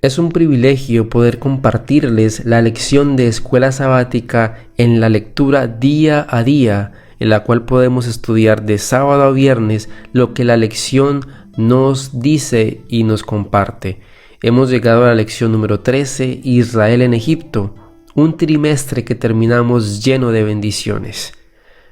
Es un privilegio poder compartirles la lección de escuela sabática en la lectura día a día, en la cual podemos estudiar de sábado a viernes lo que la lección nos dice y nos comparte. Hemos llegado a la lección número 13, Israel en Egipto, un trimestre que terminamos lleno de bendiciones.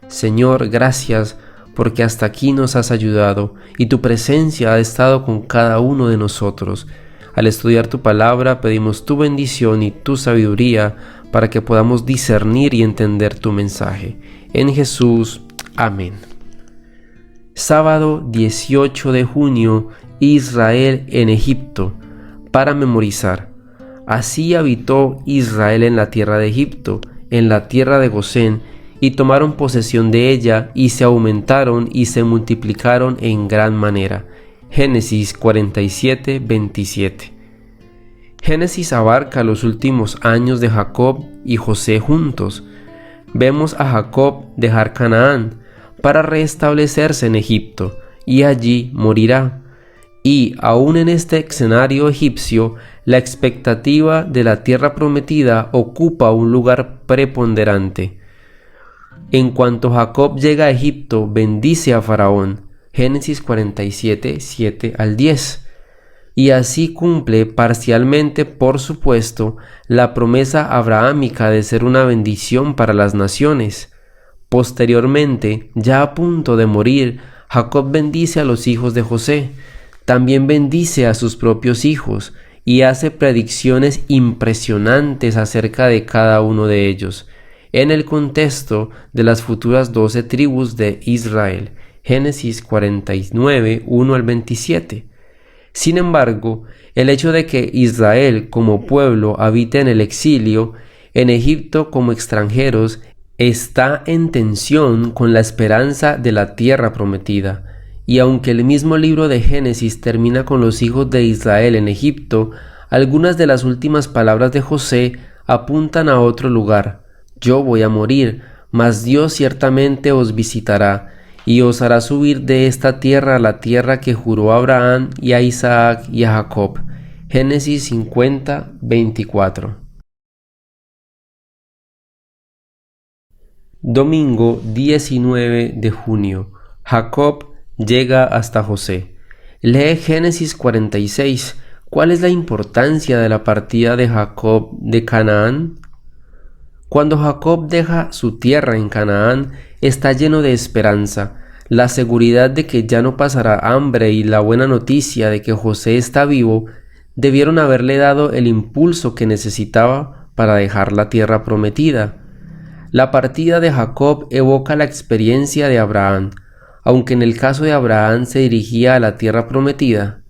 Señor, gracias porque hasta aquí nos has ayudado y tu presencia ha estado con cada uno de nosotros. Al estudiar tu palabra pedimos tu bendición y tu sabiduría para que podamos discernir y entender tu mensaje. En Jesús, amén. Sábado 18 de junio, Israel en Egipto. Para memorizar. Así habitó Israel en la tierra de Egipto, en la tierra de Gosén, y tomaron posesión de ella, y se aumentaron y se multiplicaron en gran manera. Génesis 47, 27. Génesis abarca los últimos años de Jacob y José juntos. Vemos a Jacob dejar Canaán para restablecerse en Egipto, y allí morirá. Y aún en este escenario egipcio, la expectativa de la tierra prometida ocupa un lugar preponderante. En cuanto Jacob llega a Egipto, bendice a Faraón. Génesis 47, 7 al 10. Y así cumple parcialmente, por supuesto, la promesa abrahámica de ser una bendición para las naciones. Posteriormente, ya a punto de morir, Jacob bendice a los hijos de José. También bendice a sus propios hijos y hace predicciones impresionantes acerca de cada uno de ellos, en el contexto de las futuras 12 tribus de Israel. Génesis 49, 1 al 27. Sin embargo, el hecho de que Israel como pueblo habite en el exilio, en Egipto como extranjeros, está en tensión con la esperanza de la tierra prometida. Y aunque el mismo libro de Génesis termina con los hijos de Israel en Egipto, algunas de las últimas palabras de José apuntan a otro lugar. Yo voy a morir, mas Dios ciertamente os visitará y os hará subir de esta tierra a la tierra que juró a Abraham y a Isaac y a Jacob. Génesis 50, 24. Domingo 19 de junio. Jacob llega hasta José. Lee Génesis 46. ¿Cuál es la importancia de la partida de Jacob de Canaán? Cuando Jacob deja su tierra en Canaán, está lleno de esperanza, la seguridad de que ya no pasará hambre y la buena noticia de que José está vivo debieron haberle dado el impulso que necesitaba para dejar la tierra prometida. La partida de Jacob evoca la experiencia de Abraham. Aunque en el caso de Abraham se dirigía a la tierra prometida,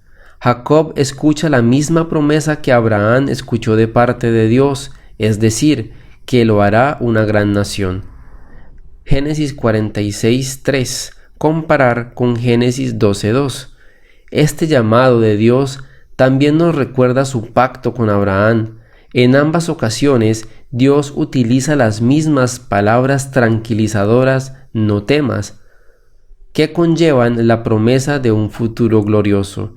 Jacob escucha la misma promesa que Abraham escuchó de parte de Dios, es decir, que lo hará una gran nación. Génesis 46, 3. Comparar con Génesis 12, 2. Este llamado de Dios también nos recuerda su pacto con Abraham. En ambas ocasiones, Dios utiliza las mismas palabras tranquilizadoras, no temas, que conllevan la promesa de un futuro glorioso.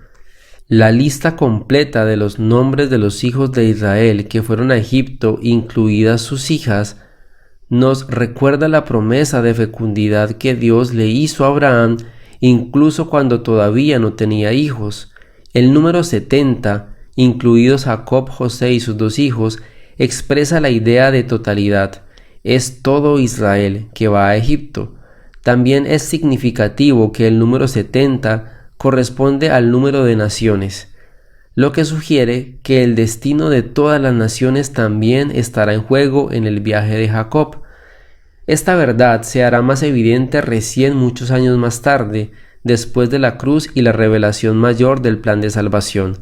La lista completa de los nombres de los hijos de Israel que fueron a Egipto, incluidas sus hijas, nos recuerda la promesa de fecundidad que Dios le hizo a Abraham incluso cuando todavía no tenía hijos. El número 70, incluidos Jacob, José y sus 2 hijos, expresa la idea de totalidad. Es todo Israel que va a Egipto. También es significativo que el número 70 corresponde al número de naciones, lo que sugiere que el destino de todas las naciones también estará en juego en el viaje de Jacob. Esta verdad se hará más evidente recién muchos años más tarde, después de la cruz y la revelación mayor del plan de salvación,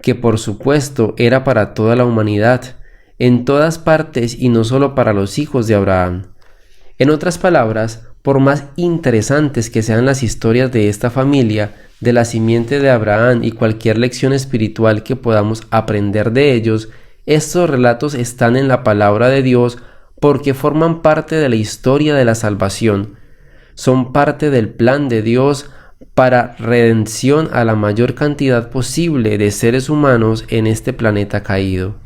que por supuesto era para toda la humanidad, en todas partes y no solo para los hijos de Abraham. En otras palabras, por más interesantes que sean las historias de esta familia, de la simiente de Abraham y cualquier lección espiritual que podamos aprender de ellos, estos relatos están en la palabra de Dios porque forman parte de la historia de la salvación. Son parte del plan de Dios para redención a la mayor cantidad posible de seres humanos en este planeta caído.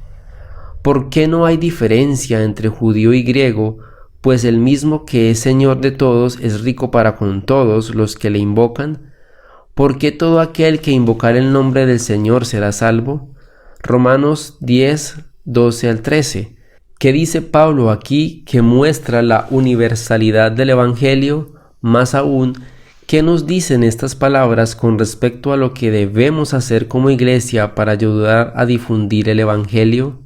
¿Por qué no hay diferencia entre judío y griego? Pues el mismo que es Señor de todos es rico para con todos los que le invocan. ¿Por qué todo aquel que invocar el nombre del Señor será salvo? Romanos 10, 12 al 13. ¿Qué dice Pablo aquí que muestra la universalidad del Evangelio? Más aún, ¿qué nos dicen estas palabras con respecto a lo que debemos hacer como iglesia para ayudar a difundir el Evangelio?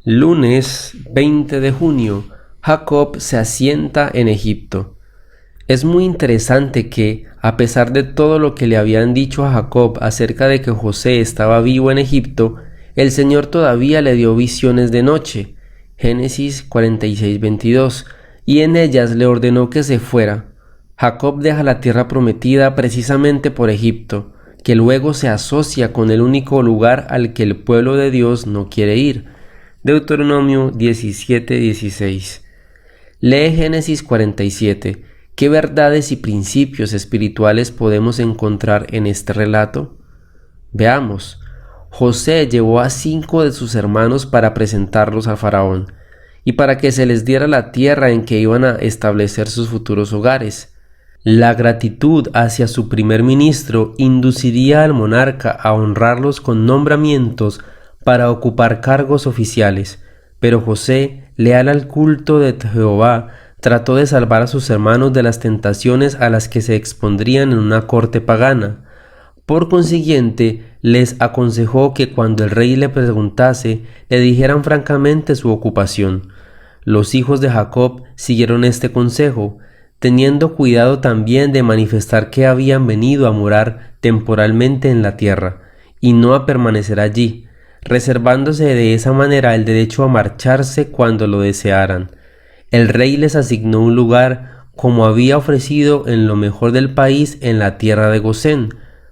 Lunes 20 de junio. Jacob se asienta en Egipto. Es muy interesante que, a pesar de todo lo que le habían dicho a Jacob acerca de que José estaba vivo en Egipto, el Señor todavía le dio visiones de noche, Génesis 46:22, y en ellas le ordenó que se fuera. Jacob deja la tierra prometida precisamente por Egipto, que luego se asocia con el único lugar al que el pueblo de Dios no quiere ir. Deuteronomio 17:16. Lee Génesis 47. ¿Qué verdades y principios espirituales podemos encontrar en este relato? Veamos. José llevó a 5 de sus hermanos para presentarlos a Faraón y para que se les diera la tierra en que iban a establecer sus futuros hogares. La gratitud hacia su primer ministro induciría al monarca a honrarlos con nombramientos para ocupar cargos oficiales, pero José, leal al culto de Jehová, trató de salvar a sus hermanos de las tentaciones a las que se expondrían en una corte pagana. Por consiguiente, les aconsejó que cuando el rey le preguntase, le dijeran francamente su ocupación. Los hijos de Jacob siguieron este consejo, teniendo cuidado también de manifestar que habían venido a morar temporalmente en la tierra, y no a permanecer allí, reservándose de esa manera el derecho a marcharse cuando lo desearan. El rey les asignó un lugar, como había ofrecido en lo mejor del país en la tierra de Gosén.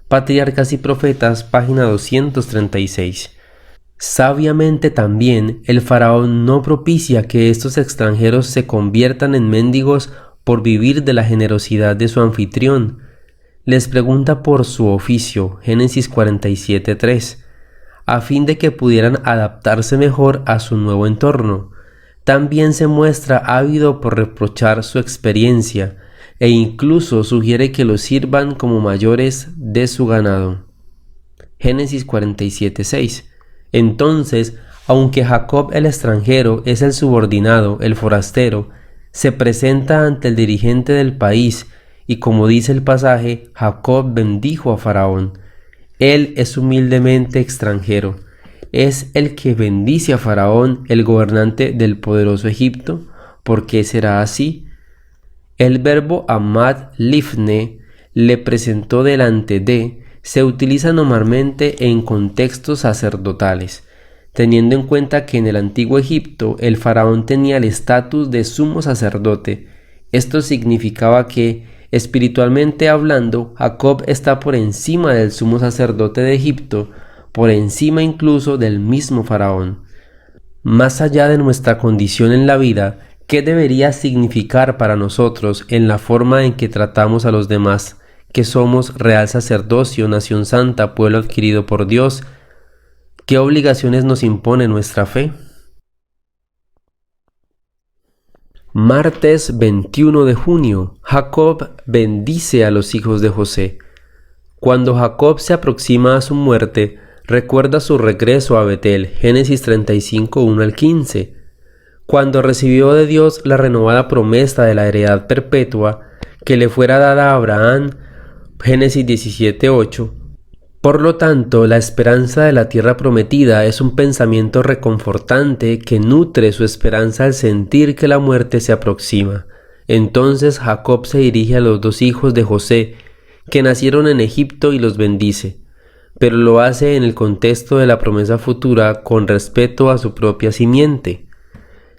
Patriarcas y Profetas, página 236. Sabiamente también el faraón no propicia que estos extranjeros se conviertan en mendigos por vivir de la generosidad de su anfitrión. Les pregunta por su oficio, Génesis 47:3, a fin de que pudieran adaptarse mejor a su nuevo entorno. También se muestra ávido por reprochar su experiencia e incluso sugiere que los sirvan como mayores de su ganado. Génesis 47:6. Entonces, aunque Jacob el extranjero es el subordinado, el forastero, se presenta ante el dirigente del país y, como dice el pasaje, Jacob bendijo a Faraón. Él es humildemente extranjero. ¿Es el que bendice a Faraón, el gobernante del poderoso Egipto? ¿Por qué será así? El verbo amad lifne, le presentó delante de, se utiliza normalmente en contextos sacerdotales, teniendo en cuenta que en el antiguo Egipto el faraón tenía el estatus de sumo sacerdote. Esto significaba que, espiritualmente hablando, Jacob está por encima del sumo sacerdote de Egipto, por encima incluso del mismo faraón. Más allá de nuestra condición en la vida, ¿qué debería significar para nosotros en la forma en que tratamos a los demás, que somos real sacerdocio, nación santa, pueblo adquirido por Dios? ¿Qué obligaciones nos impone nuestra fe? Martes 21 de junio. Jacob bendice a los hijos de José. Cuando Jacob se aproxima a su muerte, recuerda su regreso a Betel, Génesis 35, 1 al 15, cuando recibió de Dios la renovada promesa de la heredad perpetua que le fuera dada a Abraham, Génesis 17, 8. Por lo tanto, la esperanza de la tierra prometida es un pensamiento reconfortante que nutre su esperanza al sentir que la muerte se aproxima. Entonces Jacob se dirige a los 2 hijos de José, que nacieron en Egipto, y los bendice, pero lo hace en el contexto de la promesa futura con respeto a su propia simiente.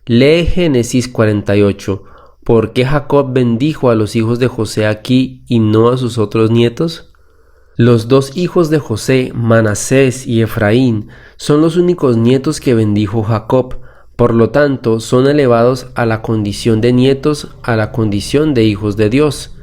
Lee Génesis 48. ¿Por qué Jacob bendijo a los hijos de José aquí y no a sus otros nietos? Los 2 hijos de José, Manasés y Efraín, son los únicos nietos que bendijo Jacob. Por lo tanto, son elevados a la condición de nietos, a la condición de hijos de Dios.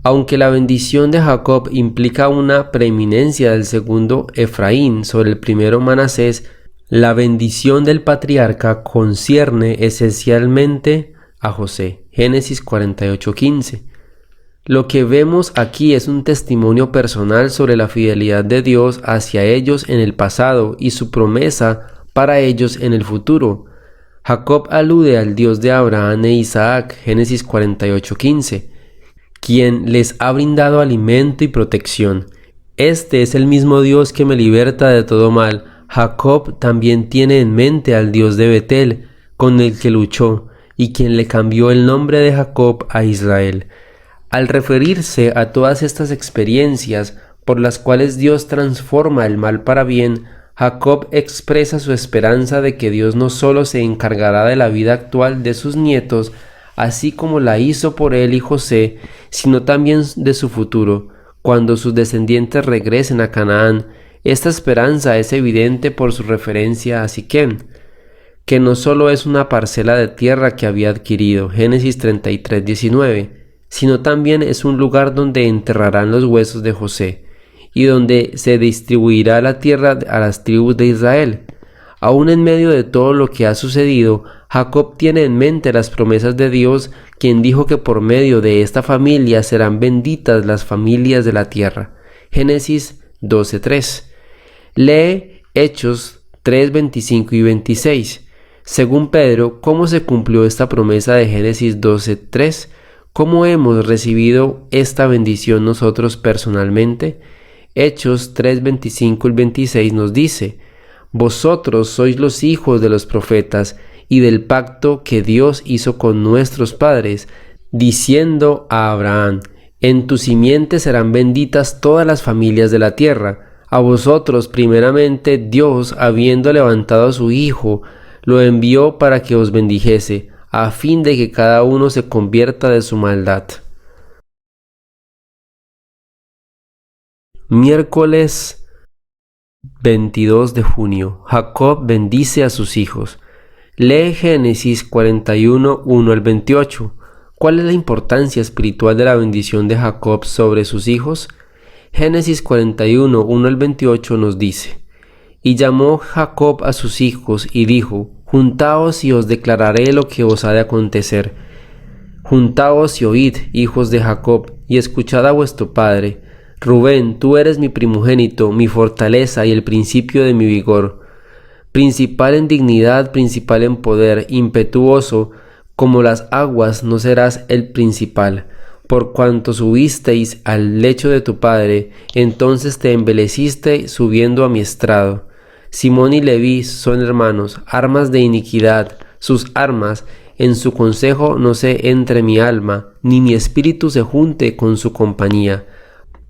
Aunque la bendición de Jacob implica una preeminencia del segundo Efraín sobre el primero Manasés, la bendición del patriarca concierne esencialmente a José. Génesis 48:15. Lo que vemos aquí es un testimonio personal sobre la fidelidad de Dios hacia ellos en el pasado y su promesa para ellos en el futuro. Jacob alude al Dios de Abraham e Isaac, Génesis 48:15, quien les ha brindado alimento y protección. Este es el mismo Dios que me liberta de todo mal. Jacob también tiene en mente al Dios de Betel, con el que luchó, y quien le cambió el nombre de Jacob a Israel. Al referirse a todas estas experiencias por las cuales Dios transforma el mal para bien, Jacob expresa su esperanza de que Dios no solo se encargará de la vida actual de sus nietos, así como la hizo por él y José, sino también de su futuro, cuando sus descendientes regresen a Canaán. Esta esperanza es evidente por su referencia a Siquem, que no solo es una parcela de tierra que había adquirido, Génesis 33:19, sino también es un lugar donde enterrarán los huesos de José, y donde se distribuirá la tierra a las tribus de Israel. Aún en medio de todo lo que ha sucedido, Jacob tiene en mente las promesas de Dios, quien dijo que por medio de esta familia serán benditas las familias de la tierra. Génesis 12:3. Lee Hechos 3:25 y 26. Según Pedro, ¿cómo se cumplió esta promesa de Génesis 12:3? ¿Cómo hemos recibido esta bendición nosotros personalmente? Hechos 3:25 y 26 nos dice: vosotros sois los hijos de los profetas y del pacto que Dios hizo con nuestros padres, diciendo a Abraham: en tu simiente serán benditas todas las familias de la tierra. A vosotros primeramente Dios, habiendo levantado a su Hijo, lo envió para que os bendijese, a fin de que cada uno se convierta de su maldad. Miércoles 22 de junio. Jacob bendice a sus hijos. Lee Génesis 41, 1 al 28. ¿Cuál es la importancia espiritual de la bendición de Jacob sobre sus hijos? Génesis 41, 1 al 28 nos dice: y llamó Jacob a sus hijos y dijo: juntaos y os declararé lo que os ha de acontecer. Juntaos y oíd, hijos de Jacob, y escuchad a vuestro padre. Rubén, tú eres mi primogénito, mi fortaleza y el principio de mi vigor. Principal en dignidad, principal en poder, impetuoso, como las aguas no serás el principal. Por cuanto subisteis al lecho de tu padre, entonces te embeleciste subiendo a mi estrado. Simón y Leví son hermanos, armas de iniquidad, sus armas, en su consejo no se entre mi alma, ni mi espíritu se junte con su compañía.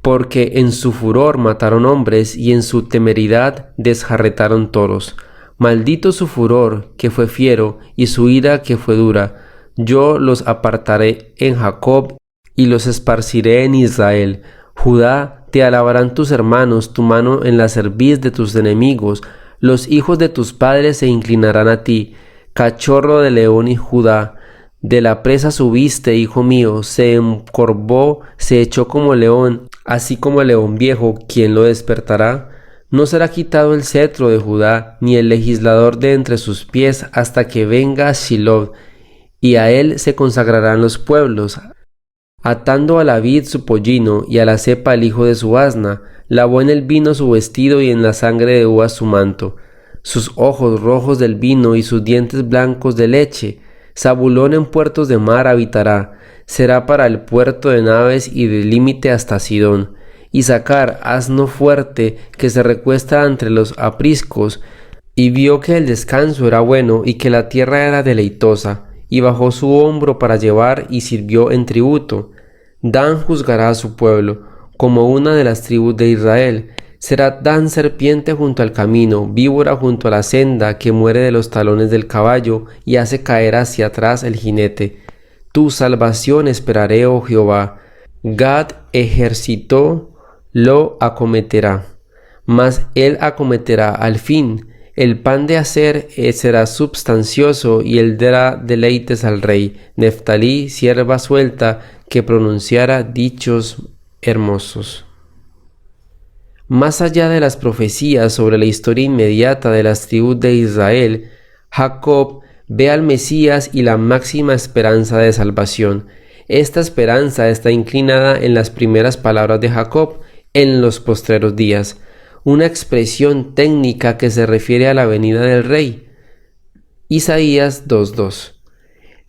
Porque en su furor mataron hombres y en su temeridad desjarretaron toros. Maldito su furor, que fue fiero, y su ira, que fue dura. Yo los apartaré en Jacob y los esparciré en Israel. Judá, te alabarán tus hermanos, tu mano en la cerviz de tus enemigos. Los hijos de tus padres se inclinarán a ti. Cachorro de león y Judá, de la presa subiste, hijo mío, se encorvó, se echó como león, así como el león viejo, ¿quién lo despertará? No será quitado el cetro de Judá, ni el legislador de entre sus pies, hasta que venga Shiloh, y a él se consagrarán los pueblos. Atando a la vid su pollino, y a la cepa el hijo de su asna, lavó en el vino su vestido y en la sangre de uvas su manto. Sus ojos rojos del vino y sus dientes blancos de leche. Zabulón en puertos de mar habitará, será para el puerto de naves y del límite hasta Sidón. Isaacar, asno fuerte, que se recuesta entre los apriscos, y vio que el descanso era bueno y que la tierra era deleitosa, y bajó su hombro para llevar y sirvió en tributo. Dan juzgará a su pueblo, como una de las tribus de Israel. Será Dan serpiente junto al camino, víbora junto a la senda, que muere de los talones del caballo y hace caer hacia atrás el jinete. Tu salvación esperaré, oh Jehová. Gad ejército lo acometerá, mas él acometerá al fin. El pan de Aser será substancioso y él dará deleites al rey. Neftalí, sierva suelta, que pronunciara dichos hermosos. Más allá de las profecías sobre la historia inmediata de las tribus de Israel, Jacob ve al Mesías y la máxima esperanza de salvación. Esta esperanza está inclinada en las primeras palabras de Jacob en los postreros días, una expresión técnica que se refiere a la venida del rey. Isaías 2:2.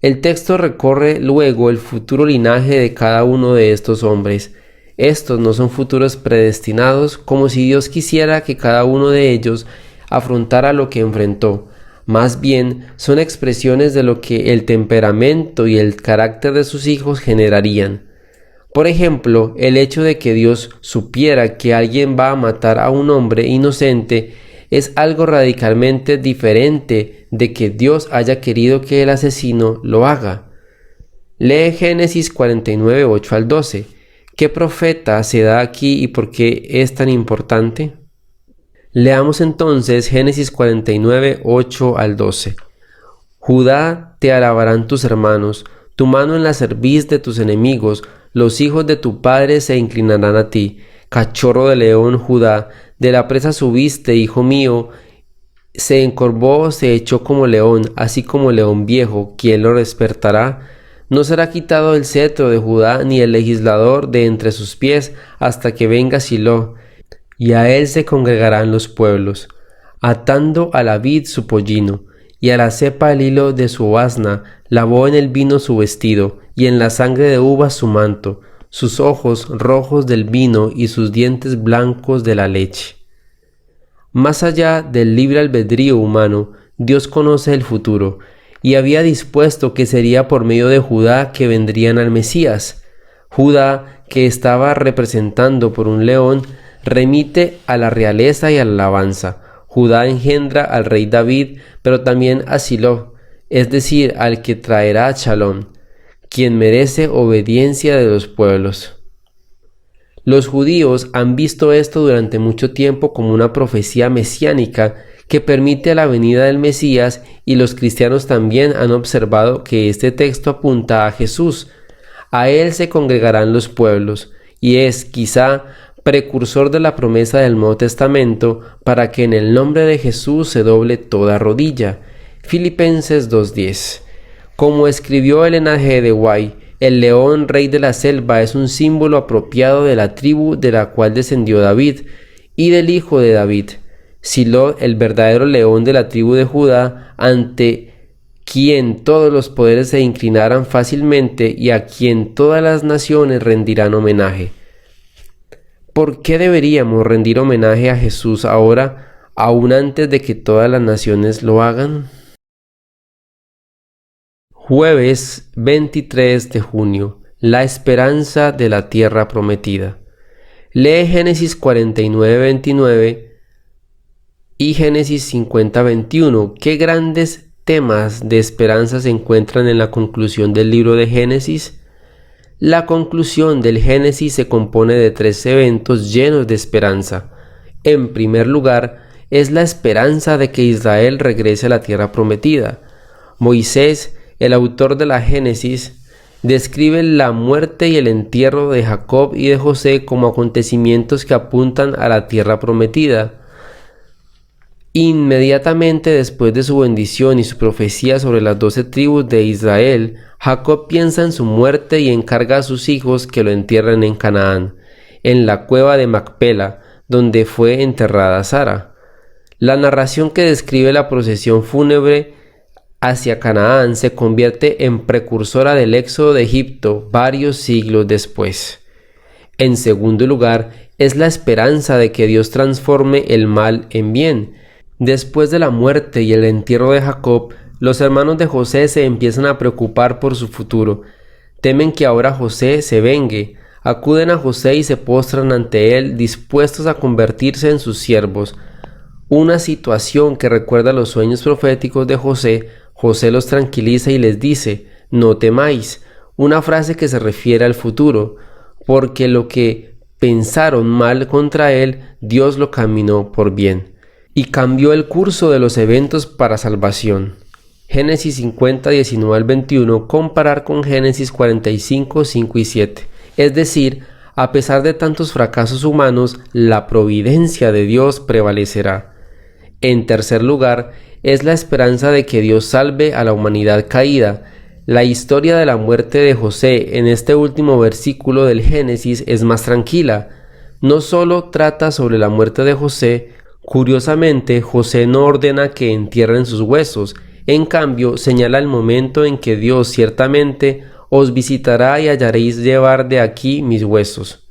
El texto recorre luego el futuro linaje de cada uno de estos hombres. Estos no son futuros predestinados, como si Dios quisiera que cada uno de ellos afrontara lo que enfrentó. Más bien, son expresiones de lo que el temperamento y el carácter de sus hijos generarían. Por ejemplo, el hecho de que Dios supiera que alguien va a matar a un hombre inocente es algo radicalmente diferente de que Dios haya querido que el asesino lo haga. Lee Génesis 49, 8 al 12. ¿Qué profeta se da aquí y por qué es tan importante? Leamos entonces Génesis 49, 8 al 12. Judá, te alabarán tus hermanos, tu mano en la cerviz de tus enemigos, los hijos de tu padre se inclinarán a ti. Cachorro de león, Judá, de la presa subiste, hijo mío, se encorvó, se echó como león, así como león viejo, ¿quién lo despertará? No será quitado el cetro de Judá, ni el legislador de entre sus pies, hasta que venga Silo, y a él se congregarán los pueblos, atando a la vid su pollino, y a la cepa el hilo de su asna, lavó en el vino su vestido, y en la sangre de uvas su manto, sus ojos rojos del vino y sus dientes blancos de la leche. Más allá del libre albedrío humano, Dios conoce el futuro, y había dispuesto que sería por medio de Judá que vendrían al Mesías. Judá, que estaba representando por un león, remite a la realeza y a la alabanza. Judá engendra al rey David, pero también a Silo, es decir, al que traerá a Shalom, quien merece obediencia de los pueblos. Los judíos han visto esto durante mucho tiempo como una profecía mesiánica que permite la venida del Mesías, y los cristianos también han observado que este texto apunta a Jesús. A él se congregarán los pueblos, y es, quizá, precursor de la promesa del Nuevo Testamento para que en el nombre de Jesús se doble toda rodilla. Filipenses 2:10. Como escribió Elena G. de White, el león rey de la selva es un símbolo apropiado de la tribu de la cual descendió David y del hijo de David. Silo, el verdadero león de la tribu de Judá, ante quien todos los poderes se inclinarán fácilmente y a quien todas las naciones rendirán homenaje. ¿Por qué deberíamos rendir homenaje a Jesús ahora, aún antes de que todas las naciones lo hagan? Jueves 23 de junio. La esperanza de la tierra prometida. Lee Génesis 49, 29 y Génesis 50, 21. ¿Qué grandes temas de esperanza se encuentran en la conclusión del libro de Génesis? La conclusión del Génesis se compone de 3 eventos llenos de esperanza. En primer lugar, es la esperanza de que Israel regrese a la tierra prometida. Moisés, el autor de la Génesis, describe la muerte y el entierro de Jacob y de José como acontecimientos que apuntan a la tierra prometida. Inmediatamente después de su bendición y su profecía sobre las 12 tribus de Israel, Jacob piensa en su muerte y encarga a sus hijos que lo entierren en Canaán, en la cueva de Macpela, donde fue enterrada Sara. La narración que describe la procesión fúnebre hacia Canaán se convierte en precursora del éxodo de Egipto varios siglos después. En segundo lugar, es la esperanza de que Dios transforme el mal en bien. Después de la muerte y el entierro de Jacob, los hermanos de José se empiezan a preocupar por su futuro. Temen que ahora José se vengue. Acuden a José y se postran ante él, dispuestos a convertirse en sus siervos. Una situación que recuerda los sueños proféticos de José. José los tranquiliza y les dice: no temáis, una frase que se refiere al futuro, porque lo que pensaron mal contra él, Dios lo caminó por bien. y cambió el curso de los eventos para salvación. Génesis 50, 19 al 21, comparar con Génesis 45, 5 y 7. Es decir, a pesar de tantos fracasos humanos, la providencia de Dios prevalecerá. En tercer lugar, es la esperanza de que Dios salve a la humanidad caída. La historia de la muerte de José en este último versículo del Génesis es más tranquila. No solo trata sobre la muerte de José, curiosamente, José no ordena que entierren sus huesos. En cambio, señala el momento en que Dios ciertamente os visitará y hallaréis llevar de aquí mis huesos.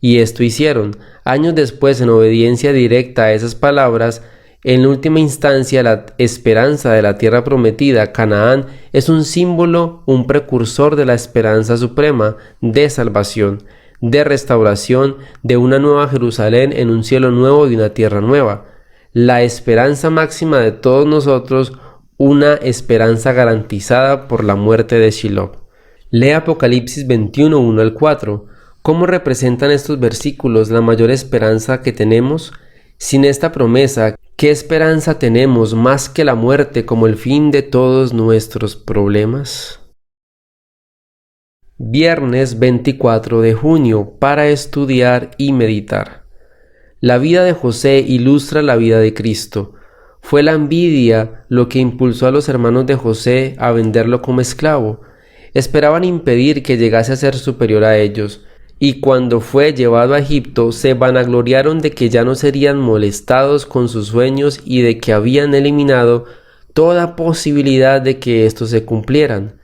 Y esto hicieron. Años después, en obediencia directa a esas palabras, en última instancia, la esperanza de la tierra prometida, Canaán, es un símbolo, un precursor de la esperanza suprema de salvación, de restauración, de una nueva Jerusalén en un cielo nuevo y una tierra nueva. La esperanza máxima de todos nosotros, una esperanza garantizada por la muerte de Shiloh. Lee Apocalipsis 21, 1 al 4. ¿Cómo representan estos versículos la mayor esperanza que tenemos? Sin esta promesa, ¿qué esperanza tenemos más que la muerte como el fin de todos nuestros problemas? Viernes 24 de junio, para estudiar y meditar. La vida de José ilustra la vida de Cristo. Fue la envidia lo que impulsó a los hermanos de José a venderlo como esclavo. Esperaban impedir que llegase a ser superior a ellos, y cuando fue llevado a Egipto se vanagloriaron de que ya no serían molestados con sus sueños y de que habían eliminado toda posibilidad de que estos se cumplieran.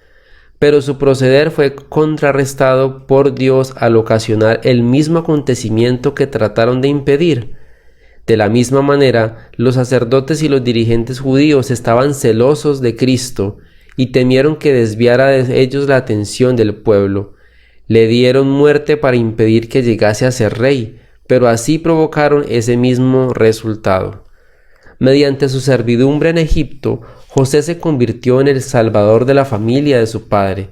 Pero su proceder fue contrarrestado por Dios al ocasionar el mismo acontecimiento que trataron de impedir. De la misma manera, los sacerdotes y los dirigentes judíos estaban celosos de Cristo y temieron que desviara de ellos la atención del pueblo. Le dieron muerte para impedir que llegase a ser rey, pero así provocaron ese mismo resultado. Mediante su servidumbre en Egipto, José se convirtió en el salvador de la familia de su padre.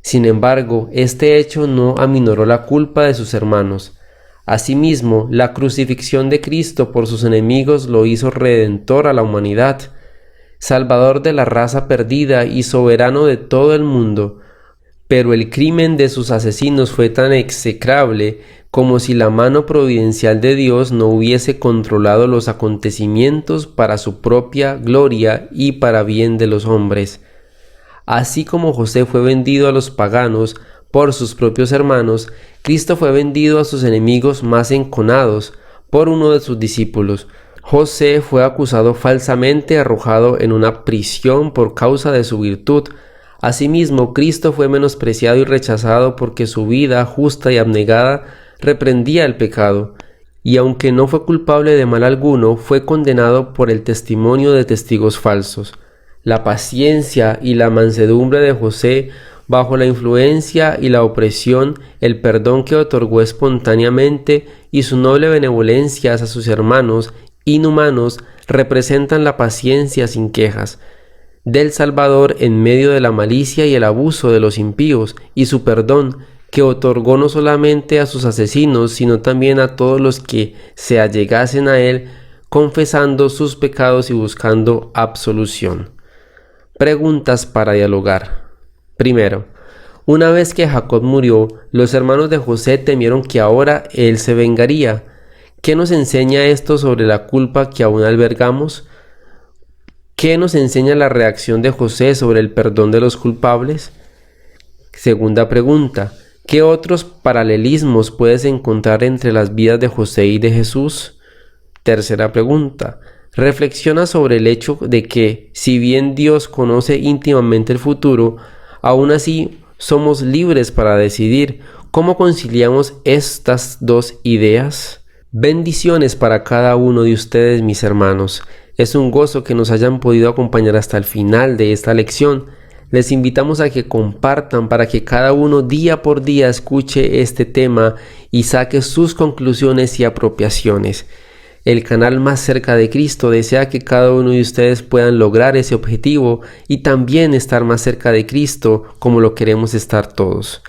Sin embargo, este hecho no aminoró la culpa de sus hermanos. Asimismo, la crucifixión de Cristo por sus enemigos lo hizo redentor a la humanidad, salvador de la raza perdida y soberano de todo el mundo. Pero el crimen de sus asesinos fue tan execrable como si la mano providencial de Dios no hubiese controlado los acontecimientos para su propia gloria y para bien de los hombres. Así como José fue vendido a los paganos por sus propios hermanos, Cristo fue vendido a sus enemigos más enconados por uno de sus discípulos. José fue acusado falsamente, arrojado en una prisión por causa de su virtud. Asimismo, Cristo fue menospreciado y rechazado porque su vida justa y abnegada reprendía el pecado, y aunque no fue culpable de mal alguno, fue condenado por el testimonio de testigos falsos. La paciencia y la mansedumbre de José bajo la influencia y la opresión, el perdón que otorgó espontáneamente y su noble benevolencia hacia sus hermanos inhumanos representan la paciencia sin quejas del Salvador en medio de la malicia y el abuso de los impíos, y su perdón que otorgó no solamente a sus asesinos, sino también a todos los que se allegasen a él, confesando sus pecados y buscando absolución. Preguntas para dialogar. Primero, una vez que Jacob murió, los hermanos de José temieron que ahora él se vengaría. ¿Qué nos enseña esto sobre la culpa que aún albergamos? ¿Qué nos enseña la reacción de José sobre el perdón de los culpables? Segunda pregunta, ¿qué otros paralelismos puedes encontrar entre las vidas de José y de Jesús? Tercera pregunta, reflexiona sobre el hecho de que, si bien Dios conoce íntimamente el futuro, aún así somos libres para decidir. ¿Cómo conciliamos estas dos ideas? Bendiciones para cada uno de ustedes, mis hermanos. Es un gozo que nos hayan podido acompañar hasta el final de esta lección. Les invitamos a que compartan para que cada uno día por día escuche este tema y saque sus conclusiones y apropiaciones. El canal Más Cerca de Cristo desea que cada uno de ustedes puedan lograr ese objetivo y también estar más cerca de Cristo como lo queremos estar todos.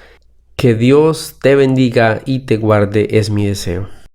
Que Dios te bendiga y te guarde es mi deseo.